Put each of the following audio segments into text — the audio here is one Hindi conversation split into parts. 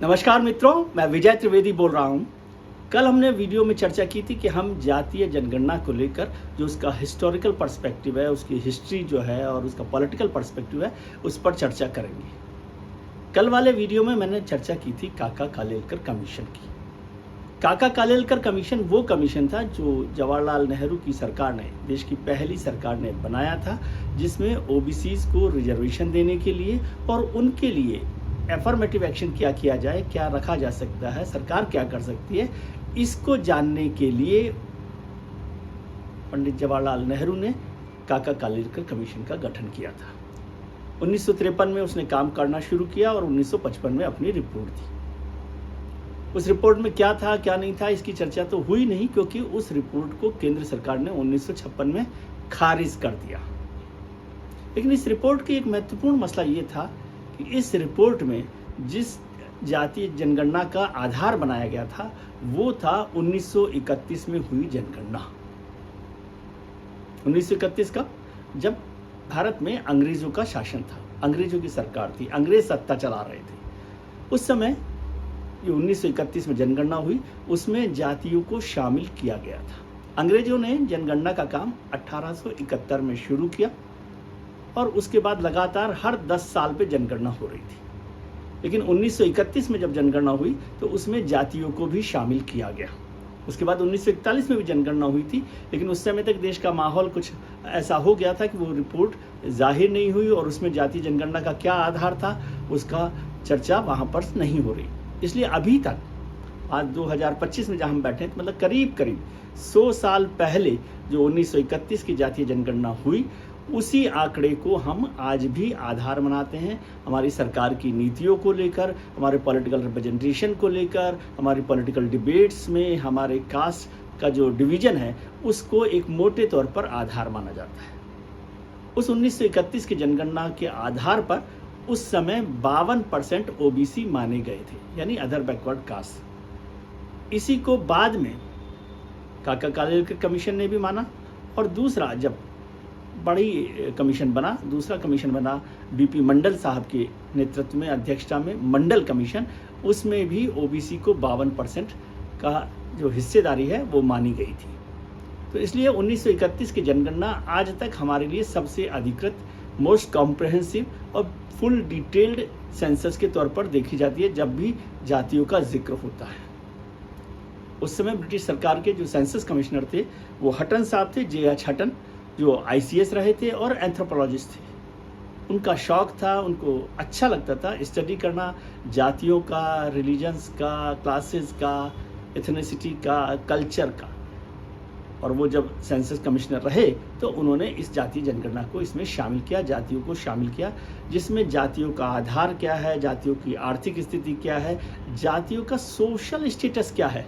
नमस्कार मित्रों, मैं विजय त्रिवेदी बोल रहा हूँ। कल हमने वीडियो में चर्चा की थी कि हम जातीय जनगणना को लेकर जो उसका हिस्टोरिकल पर्सपेक्टिव है, उसकी हिस्ट्री जो है और उसका पॉलिटिकल पर्सपेक्टिव है, उस पर चर्चा करेंगे। कल वाले वीडियो में मैंने चर्चा की थी काका कालेलकर कमीशन की। काका कालेलकर कमीशन वो कमीशन था जो जवाहरलाल नेहरू की सरकार ने, देश की पहली सरकार ने बनाया था, जिसमें ओबीसीज को रिजर्वेशन देने के लिए और उनके लिए एफर्मेटिव एक्शन क्या किया जाए, क्या रखा जा सकता है, सरकार क्या कर सकती है, इसको जानने के लिए पंडित जवाहरलाल नेहरू ने काका कालेलकर कमीशन का गठन किया था। 1953 में उसने काम करना शुरू किया और 1955 में अपनी रिपोर्ट दी। उस रिपोर्ट में क्या था क्या नहीं था इसकी चर्चा तो हुई नहीं, क्योंकि उस रिपोर्ट को केंद्र सरकार ने 1956 में खारिज कर दिया। लेकिन इस रिपोर्ट की एक महत्वपूर्ण मसला ये था कि इस रिपोर्ट में जिस जातीय जनगणना का आधार बनाया गया था वो था 1931 में हुई जनगणना। 1931 का, जब भारत में अंग्रेजों का शासन था, अंग्रेजों की सरकार थी, अंग्रेज सत्ता चला रहे थे। उस समय ये 1931 में जनगणना हुई, उसमें जातियों को शामिल किया गया था। अंग्रेजों ने जनगणना का काम 1871 में शुरू किया और उसके बाद लगातार हर 10 साल पे जनगणना हो रही थी। लेकिन 1931 में जब जनगणना हुई तो उसमें जातियों को भी शामिल किया गया। उसके बाद 1941 में भी जनगणना हुई थी, लेकिन उस समय तक देश का माहौल कुछ ऐसा हो गया था कि वो रिपोर्ट जाहिर नहीं हुई और उसमें जातीय जनगणना का क्या आधार था उसका चर्चा वहाँ पर नहीं हो रही। इसलिए अभी तक आज 2025 में जहाँ हम बैठे हैं, तो मतलब करीब 100 साल पहले जो 1931 की जातीय जनगणना हुई, उसी आंकड़े को हम आज भी आधार बनाते हैं हमारी सरकार की नीतियों को लेकर, हमारे पॉलिटिकल रिप्रेजेंटेशन को लेकर, हमारी पॉलिटिकल डिबेट्स में हमारे कास्ट का जो डिवीजन है उसको एक मोटे तौर पर आधार माना जाता है। उस 1931 की जनगणना के आधार पर उस समय 52% ओबीसी माने गए थे, यानी अदर बैकवर्ड कास्ट। इसी को बाद में काका कालेलकर कमीशन ने भी माना और दूसरा जब बड़ी कमीशन बना, दूसरा कमीशन बना बीपी मंडल साहब के नेतृत्व में, अध्यक्षता में मंडल कमीशन, उसमें भी ओबीसी को 52% का जो हिस्सेदारी है वो मानी गई थी। तो इसलिए 1931 की जनगणना आज तक हमारे लिए सबसे अधिकृत, मोस्ट कॉम्प्रहेंसिव और फुल डिटेल्ड सेंसस के तौर पर देखी जाती है जब भी जातियों का जिक्र होता है। उस समय ब्रिटिश सरकार के जो सेंसस कमिश्नर थे वो हटन साहब थे, JH हटन, जो ICS रहे थे और एंथ्रोपोलॉजिस्ट थे। उनका शौक था, उनको अच्छा लगता था स्टडी करना जातियों का, रिलीजन्स का, क्लासेस का, एथनिसिटी का, कल्चर का। और वो जब सेंसस कमिश्नर रहे तो उन्होंने इस जातीय जनगणना को इसमें शामिल किया, जातियों को शामिल किया, जिसमें जातियों का आधार क्या है, जातियों की आर्थिक स्थिति क्या है, जातियों का सोशल स्टेटस क्या है,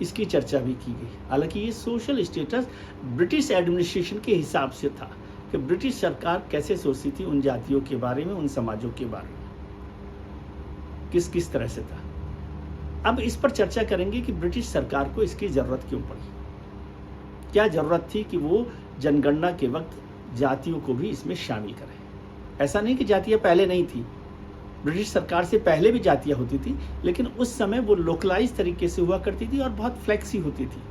इसकी चर्चा भी की गई। हालांकि ये सोशल स्टेटस ब्रिटिश एडमिनिस्ट्रेशन के हिसाब से था कि ब्रिटिश सरकार कैसे सोचती थी उन जातियों के बारे में, उन समाजों के बारे में, किस किस तरह से था। अब इस पर चर्चा करेंगे कि ब्रिटिश सरकार को इसकी ज़रूरत क्यों पड़ी, क्या ज़रूरत थी कि वो जनगणना के वक्त जातियों को भी इसमें शामिल करें। ऐसा नहीं कि जातियाँ पहले नहीं थी, ब्रिटिश सरकार से पहले भी जातियाँ होती थी, लेकिन उस समय वो लोकलाइज तरीके से हुआ करती थी और बहुत फ्लेक्सी होती थी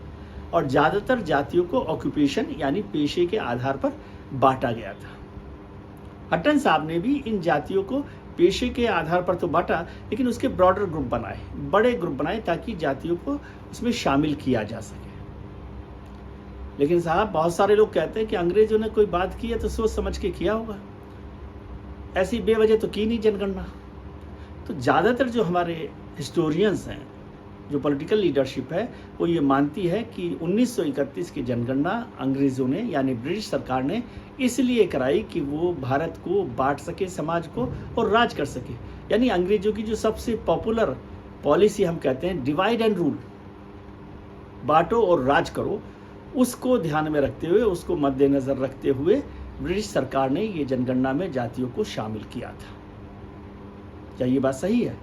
और ज़्यादातर जातियों को ऑक्यूपेशन यानी पेशे के आधार पर बांटा गया था। हटन साहब ने भी इन जातियों को पेशे के आधार पर तो बांटा, लेकिन उसके ब्रॉडर ग्रुप बनाए, बड़े ग्रुप बनाए, ताकि जातियों को उसमें शामिल किया जा सके। लेकिन साहब, बहुत सारे लोग कहते हैं कि अंग्रेजों ने कोई बात की है तो सोच समझ के किया होगा, ऐसी बेवजह तो की नहीं जनगणना। तो ज़्यादातर जो हमारे हिस्टोरियंस हैं, जो पॉलिटिकल लीडरशिप है, वो ये मानती है कि 1931 की जनगणना अंग्रेज़ों ने यानी ब्रिटिश सरकार ने इसलिए कराई कि वो भारत को बांट सके, समाज को, और राज कर सके। यानी अंग्रेज़ों की जो सबसे पॉपुलर पॉलिसी हम कहते हैं डिवाइड एंड रूल, बांटो और राज करो, उसको ध्यान में रखते हुए, उसको मद्देनज़र रखते हुए ब्रिटिश सरकार ने ये जनगणना में जातियों को शामिल किया था। क्या ये बात सही है?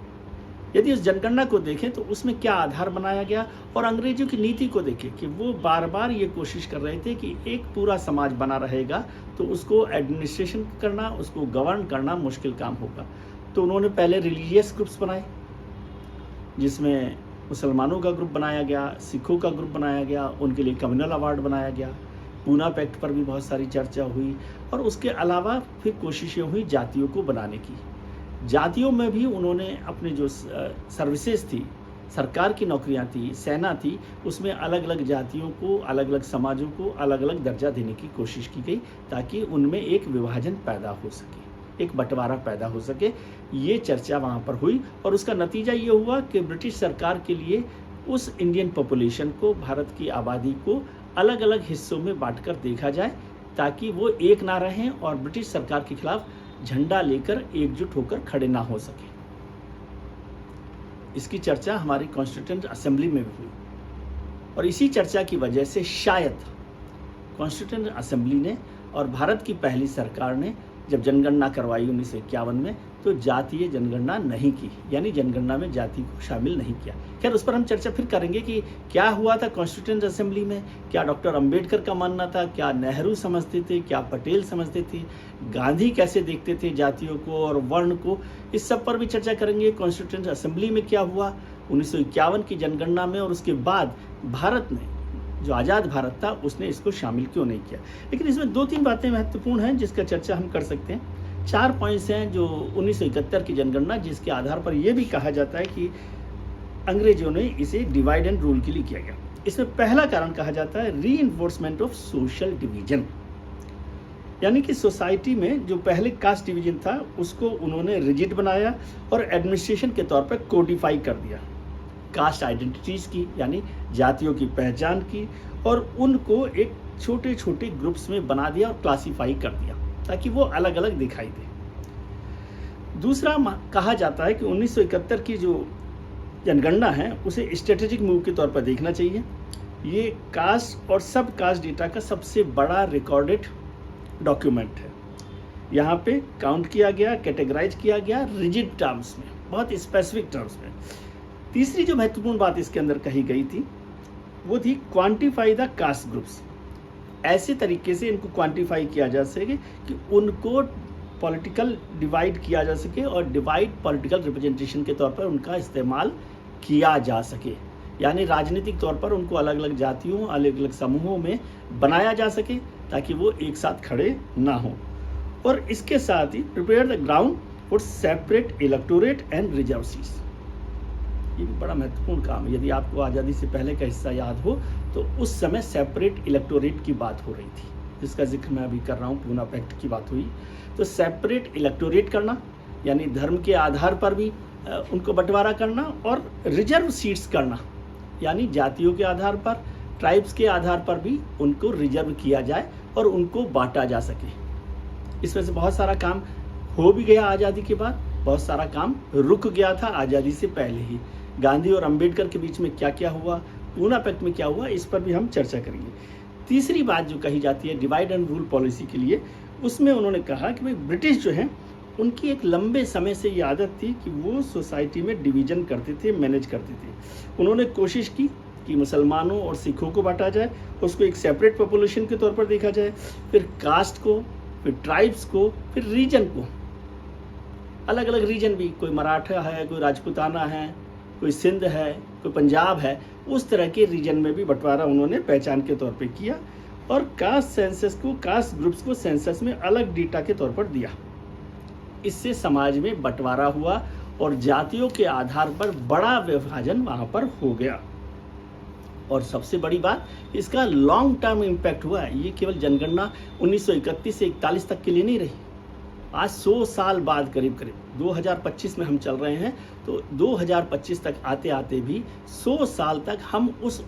यदि उस जनगणना को देखें तो उसमें क्या आधार बनाया गया, और अंग्रेजों की नीति को देखें कि वो बार बार ये कोशिश कर रहे थे कि एक पूरा समाज बना रहेगा तो उसको एडमिनिस्ट्रेशन करना, उसको गवर्न करना मुश्किल काम होगा। तो उन्होंने पहले रिलीजियस ग्रुप्स बनाए, जिसमें मुसलमानों का ग्रुप बनाया गया, सिखों का ग्रुप बनाया गया, उनके लिए कम्युनल अवार्ड बनाया गया। पूना पैक्ट पर भी बहुत सारी चर्चा हुई और उसके अलावा फिर कोशिशें हुई जातियों को बनाने की। जातियों में भी उन्होंने अपने जो सर्विसेज थी, सरकार की नौकरियां थी, सेना थी, उसमें अलग अलग जातियों को, अलग अलग समाजों को अलग अलग दर्जा देने की कोशिश की गई ताकि उनमें एक विभाजन पैदा हो सके, एक बंटवारा पैदा हो सके। ये चर्चा वहाँ पर हुई और उसका नतीजा ये हुआ कि ब्रिटिश सरकार के लिए उस इंडियन पॉपुलेशन को, भारत की आबादी को अलग अलग हिस्सों में बांटकर देखा जाए ताकि वो एक ना रहें और ब्रिटिश सरकार के खिलाफ झंडा लेकर एकजुट होकर खड़े ना हो सके। इसकी चर्चा हमारी कॉन्स्टिट्यूएंट असेंबली में भी हुई और इसी चर्चा की वजह से शायद कॉन्स्टिट्यूएंट असेंबली ने और भारत की पहली सरकार ने जब जनगणना करवाई 1951 में तो जातीय जनगणना नहीं की, यानी जनगणना में जाति को शामिल नहीं किया। खैर उस पर हम चर्चा फिर करेंगे कि क्या हुआ था कॉन्स्टिट्यूएंट असेंबली में, क्या डॉक्टर अंबेडकर का मानना था, क्या नेहरू समझते थे, क्या पटेल समझते थे, गांधी कैसे देखते थे जातियों को और वर्ण को, इस सब पर भी चर्चा करेंगे। कॉन्स्टिट्यूएंट असेंबली में क्या हुआ 1951 की जनगणना में और उसके बाद भारत ने, जो आज़ाद भारत था, उसने इसको शामिल क्यों नहीं किया। लेकिन इसमें 2-3 बातें महत्वपूर्ण हैं जिसका चर्चा हम कर सकते हैं। 4 पॉइंट्स हैं जो 1971 की जनगणना, जिसके आधार पर यह भी कहा जाता है कि अंग्रेजों ने इसे डिवाइड एंड रूल के लिए किया गया। इसमें पहला कारण कहा जाता है रीइंफोर्समेंट ऑफ सोशल डिवीजन, यानी कि सोसाइटी में जो पहले कास्ट डिवीजन था उसको उन्होंने रिजिड बनाया और एडमिनिस्ट्रेशन के तौर पर कोडिफाई कर दिया। कास्ट आइडेंटिटीज की, यानी जातियों की पहचान की और उनको एक छोटे छोटे ग्रुप्स में बना दिया और क्लासीफाई कर दिया ताकि वो अलग अलग दिखाई दे। दूसरा कहा जाता है कि 1971 की जो जनगणना है उसे स्ट्रेटेजिक मूव के तौर पर देखना चाहिए। ये कास्ट और सब कास्ट डेटा का सबसे बड़ा रिकॉर्डेड डॉक्यूमेंट है। यहाँ पे काउंट किया गया, कैटेगराइज किया गया रिजिड टर्म्स में, बहुत स्पेसिफिक टर्म्स में। तीसरी जो महत्वपूर्ण बात इसके अंदर कही गई थी वो थी क्वांटिफाई द कास्ट ग्रुप्स। ऐसे तरीके से इनको क्वांटिफाई किया जा सके कि उनको पॉलिटिकल डिवाइड किया जा सके और डिवाइड पॉलिटिकल रिप्रेजेंटेशन के तौर पर उनका इस्तेमाल किया जा सके, यानी राजनीतिक तौर पर उनको अलग अलग जातियों, अलग अलग समूहों में बनाया जा सके ताकि वो एक साथ खड़े ना हो। और इसके साथ ही prepare the ground for separate electorate and reserve seats. ये भी बड़ा महत्वपूर्ण काम है। यदि आपको आज़ादी से पहले का हिस्सा याद हो तो उस समय सेपरेट इलेक्टोरेट की बात हो रही थी, जिसका जिक्र मैं अभी कर रहा हूँ, पूना पैक्ट की बात हुई। तो सेपरेट इलेक्टोरेट करना, यानी धर्म के आधार पर भी उनको बंटवारा करना, और रिजर्व सीट्स करना, यानी जातियों के आधार पर, ट्राइब्स के आधार पर भी उनको रिजर्व किया जाए और उनको बांटा जा सके। इसमें से बहुत सारा काम हो भी गया आज़ादी के बाद, बहुत सारा काम रुक गया था आज़ादी से पहले ही। गांधी और अंबेडकर के बीच में क्या क्या हुआ, पूना पैक्ट में क्या हुआ, इस पर भी हम चर्चा करेंगे। तीसरी बात जो कही जाती है डिवाइड एंड रूल पॉलिसी के लिए, उसमें उन्होंने कहा कि भाई ब्रिटिश जो हैं उनकी एक लंबे समय से ये आदत थी कि वो सोसाइटी में डिवीजन करते थे, मैनेज करते थे। उन्होंने कोशिश की कि मुसलमानों और सिखों को बांटा जाए, उसको एक सेपरेट पॉपुलेशन के तौर पर देखा जाए, फिर कास्ट को, फिर ट्राइब्स को, फिर रीजन को, अलग अलग रीजन भी, कोई मराठा है, कोई राजपूताना है, कोई सिंध है, कोई पंजाब है, उस तरह के रीजन में भी बंटवारा उन्होंने पहचान के तौर पे किया और कास्ट सेंसस को, कास्ट ग्रुप्स को सेंसस में अलग डेटा के तौर पर दिया। इससे समाज में बंटवारा हुआ और जातियों के आधार पर बड़ा विभाजन वहाँ पर हो गया। और सबसे बड़ी बात, इसका लॉन्ग टर्म इम्पैक्ट हुआ है। ये केवल जनगणना 1931 से 41 तक के लिए नहीं रही। आज 100 साल बाद, करीब 2025 में हम चल रहे हैं, तो 2025 तक आते आते भी 100 साल तक हम उस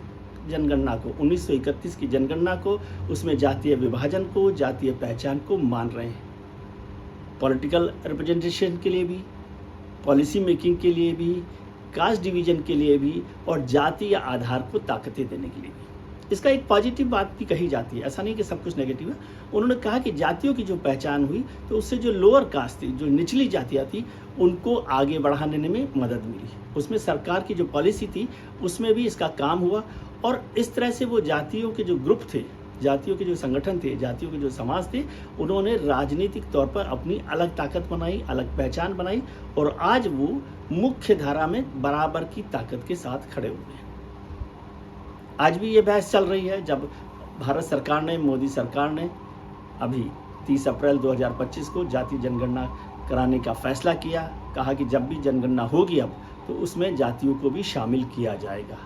जनगणना को, 1931 की जनगणना को, उसमें जातीय विभाजन को, जातीय पहचान को मान रहे हैं। पॉलिटिकल रिप्रेजेंटेशन के लिए भी, पॉलिसी मेकिंग के लिए भी, कास्ट डिवीजन के लिए भी और जातीय आधार को ताकतें देने के लिए भी। इसका एक पॉजिटिव बात भी कही जाती है, ऐसा नहीं कि सब कुछ नेगेटिव है। उन्होंने कहा कि जातियों की जो पहचान हुई तो उससे जो लोअर कास्ट थी, जो निचली जातियाँ थी, उनको आगे बढ़ाने में मदद मिली। उसमें सरकार की जो पॉलिसी थी उसमें भी इसका काम हुआ और इस तरह से वो जातियों के जो ग्रुप थे, जातियों के जो संगठन थे, जातियों के जो समाज थे, उन्होंने राजनीतिक तौर पर अपनी अलग ताकत बनाई, अलग पहचान बनाई और आज वो मुख्य धारा में बराबर की ताकत के साथ खड़े हुए हैं। आज भी ये बहस चल रही है। जब भारत सरकार ने, मोदी सरकार ने अभी 30 अप्रैल 2025 को जातीय जनगणना कराने का फैसला किया, कहा कि जब भी जनगणना होगी अब तो उसमें जातियों को भी शामिल किया जाएगा।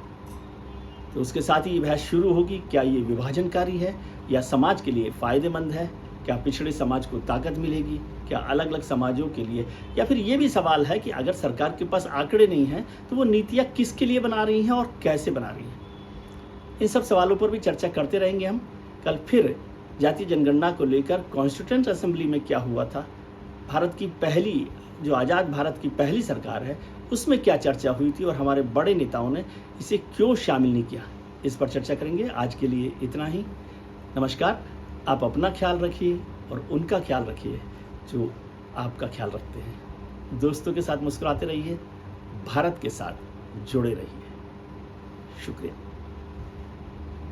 तो उसके साथ ही ये बहस शुरू होगी, क्या ये विभाजनकारी है या समाज के लिए फ़ायदेमंद है? क्या पिछड़े समाज को ताकत मिलेगी? क्या अलग अलग समाजों के लिए? या फिर ये भी सवाल है कि अगर सरकार के पास आंकड़े नहीं हैं तो वो नीतियाँ किसके लिए बना रही हैं और कैसे बना रही हैं? इन सब सवालों पर भी चर्चा करते रहेंगे हम। कल फिर जातीय जनगणना को लेकर कॉन्स्टिट्यूएंट असेंबली में क्या हुआ था, भारत की पहली, जो आज़ाद भारत की पहली सरकार है, उसमें क्या चर्चा हुई थी और हमारे बड़े नेताओं ने इसे क्यों शामिल नहीं किया, इस पर चर्चा करेंगे। आज के लिए इतना ही। नमस्कार। आप अपना ख्याल रखिए और उनका ख्याल रखिए जो आपका ख्याल रखते हैं। दोस्तों के साथ मुस्कुराते रहिए, भारत के साथ जुड़े रहिए। शुक्रिया।